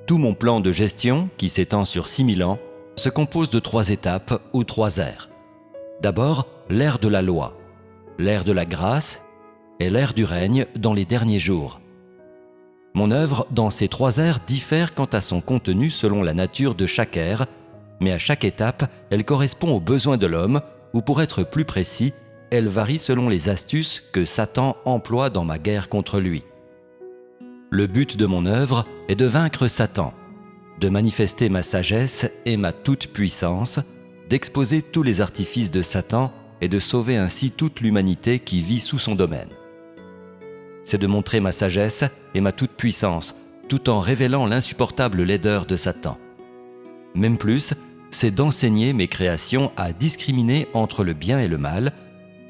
Tout mon plan de gestion, qui s'étend sur 6000 ans, se compose de 3 étapes ou 3 ères. D'abord, l'ère de la loi, l'ère de la grâce et l'ère du règne dans les derniers jours. Mon œuvre dans ces 3 ères diffère quant à son contenu selon la nature de chaque ère, mais à chaque étape, elle correspond aux besoins de l'homme, ou pour être plus précis, elle varie selon les astuces que Satan emploie dans ma guerre contre lui. Le but de mon œuvre est de vaincre Satan, de manifester ma sagesse et ma toute-puissance, d'exposer tous les artifices de Satan et de sauver ainsi toute l'humanité qui vit sous son domaine. C'est de montrer ma sagesse et ma toute-puissance, tout en révélant l'insupportable laideur de Satan. Même plus, c'est d'enseigner mes créations à discriminer entre le bien et le mal,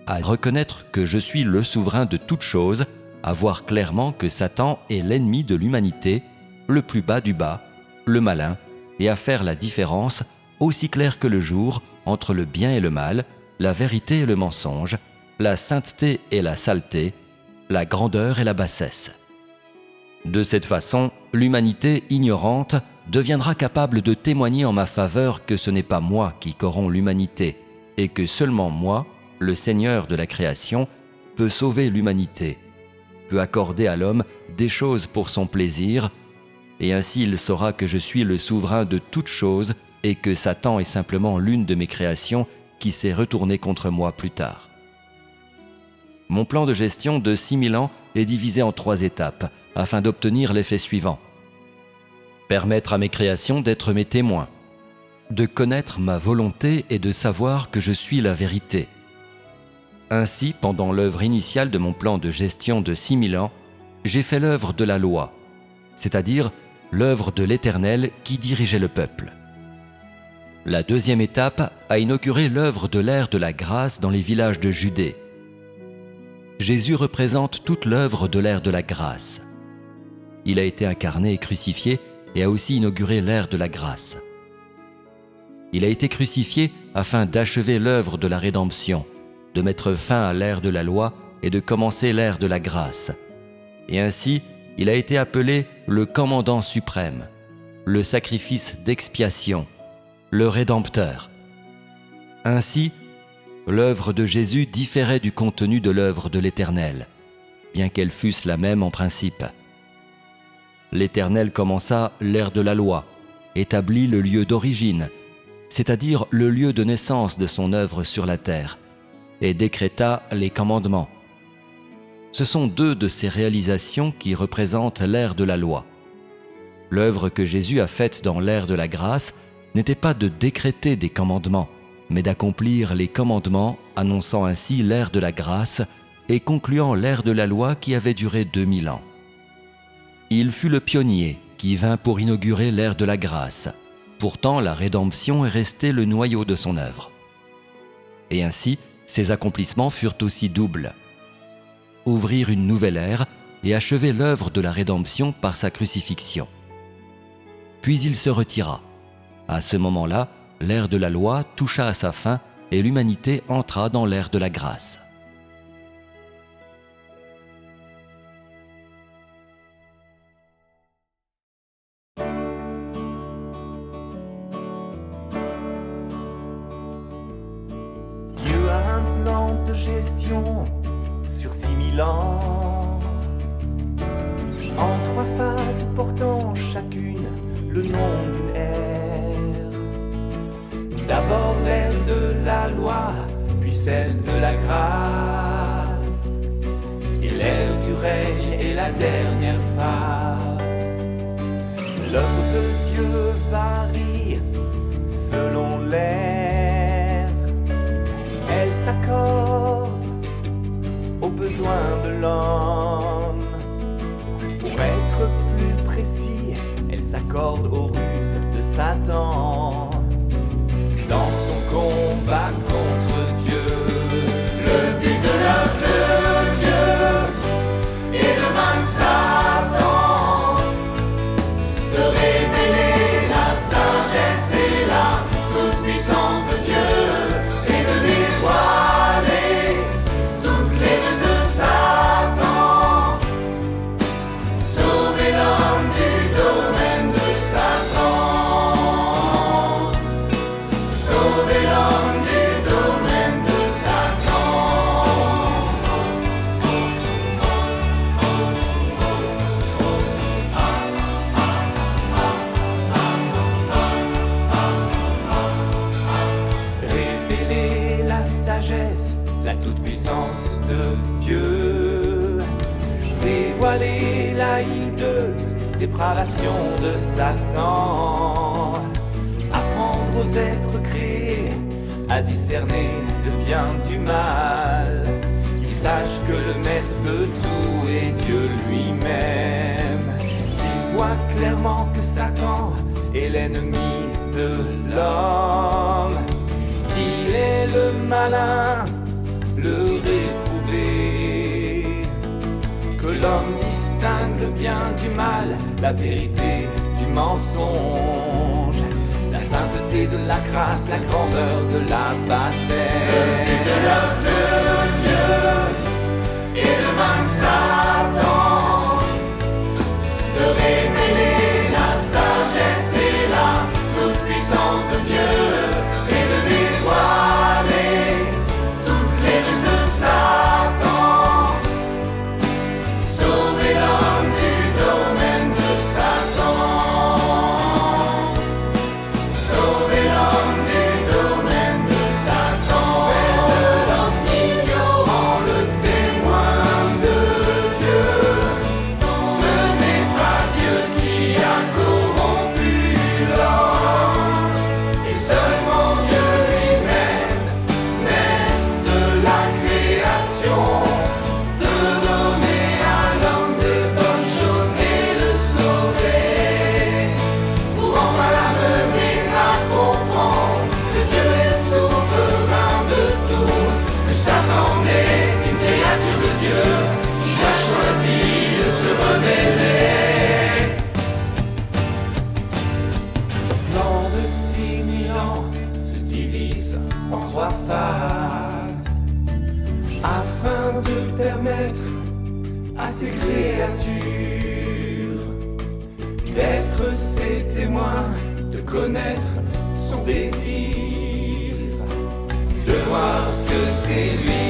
à reconnaître que je suis le souverain de toutes choses, à voir clairement que Satan est l'ennemi de l'humanité, le plus bas du bas, le malin, et à faire la différence, aussi claire que le jour, entre le bien et le mal, la vérité et le mensonge, la sainteté et la saleté, la grandeur et la bassesse. De cette façon, l'humanité ignorante deviendra capable de témoigner en ma faveur que ce n'est pas moi qui corromps l'humanité, et que seulement moi, le Seigneur de la création, peut sauver l'humanité, peut accorder à l'homme des choses pour son plaisir, et ainsi il saura que je suis le souverain de toutes choses et que Satan est simplement l'une de mes créations qui s'est retournée contre moi plus tard. Mon plan de gestion de 6000 ans est divisé en 3 étapes afin d'obtenir l'effet suivant. Permettre à mes créations d'être mes témoins, de connaître ma volonté et de savoir que je suis la vérité. Ainsi, pendant l'œuvre initiale de mon plan de gestion de 6000 ans, j'ai fait l'œuvre de la loi, c'est-à-dire l'œuvre de l'Éternel qui dirigeait le peuple. La deuxième étape a inauguré l'œuvre de l'ère de la grâce dans les villages de Judée. Jésus représente toute l'œuvre de l'ère de la grâce. Il a été incarné et crucifié et a aussi inauguré l'ère de la grâce. Il a été crucifié afin d'achever l'œuvre de la rédemption, de mettre fin à l'ère de la loi et de commencer l'ère de la grâce. Et ainsi, il a été appelé le commandant suprême, le sacrifice d'expiation, le Rédempteur. Ainsi, l'œuvre de Jésus différait du contenu de l'œuvre de l'Éternel, bien qu'elles fussent la même en principe. L'Éternel commença l'ère de la loi, établit le lieu d'origine, c'est-à-dire le lieu de naissance de son œuvre sur la terre, et décréta les commandements. Ce sont 2 de ces réalisations qui représentent l'ère de la loi. L'œuvre que Jésus a faite dans l'ère de la grâce n'était pas de décréter des commandements, mais d'accomplir les commandements, annonçant ainsi l'ère de la grâce et concluant l'ère de la loi qui avait duré 2000 ans. Il fut le pionnier qui vint pour inaugurer l'ère de la grâce. Pourtant, la rédemption est restée le noyau de son œuvre. Et ainsi, ses accomplissements furent aussi doubles. Ouvrir une nouvelle ère et achever l'œuvre de la rédemption par sa crucifixion. Puis il se retira. À ce moment-là, l'ère de la loi toucha à sa fin et l'humanité entra dans l'ère de la grâce. Dieu a un plan de gestion sur 6000 ans, en 3 phases portant chacune le nom d'une ère. D'abord l'ère de la loi, puis celle de la grâce, et l'ère du règne est la dernière phase. L'œuvre de Dieu varie selon l'ère, elle s'accorde aux besoins de l'homme. Pour être plus précis, elle s'accorde aux ruses de Satan dans son combat contre Dieu. Le but de l'œuvre de Dieu est de vaincre Satan, de révéler la sagesse et la toute-puissance de Dieu et de dévoiler toutes les ruses de Satan, sauver l'homme du domaine de Satan. Dieu. Dévoiler la hideuse dépravation de Satan. Apprendre aux êtres créés à discerner le bien du mal. Qu'ils sachent que le maître de tout est Dieu lui-même. Qu'ils voient clairement que Satan est l'ennemi de l'homme. Qu'il est le malin, le réprouvé. Que l'homme distingue le bien du mal, la vérité du mensonge, la sainteté de la grâce, la grandeur de la bassesse. Le but de l'œuvre de Dieu est de vaincre Satan, de révéler la sagesse et la toute-puissance de Dieu, et de dévoiler toutes les ruses de Satan, sauver l'homme du domaine de Satan, sauver l'homme du domaine de Satan, faire de l'homme ignorant le témoin de Dieu. Ce n'est pas Dieu qui a corrompu l'homme, et seulement Dieu lui-même, maître de la création, peut donner à l'homme de bonnes choses et le sauver, pour enfin l'amener à comprendre que Dieu est souverain de tout, que Satan n'est qu'une créature de Dieu qui a choisi de se rebeller. Ce plan de 6000 ans se divise en 3 phases, afin de permettre à ces créatures d'être ses témoins, de connaître son désir, de voir que c'est lui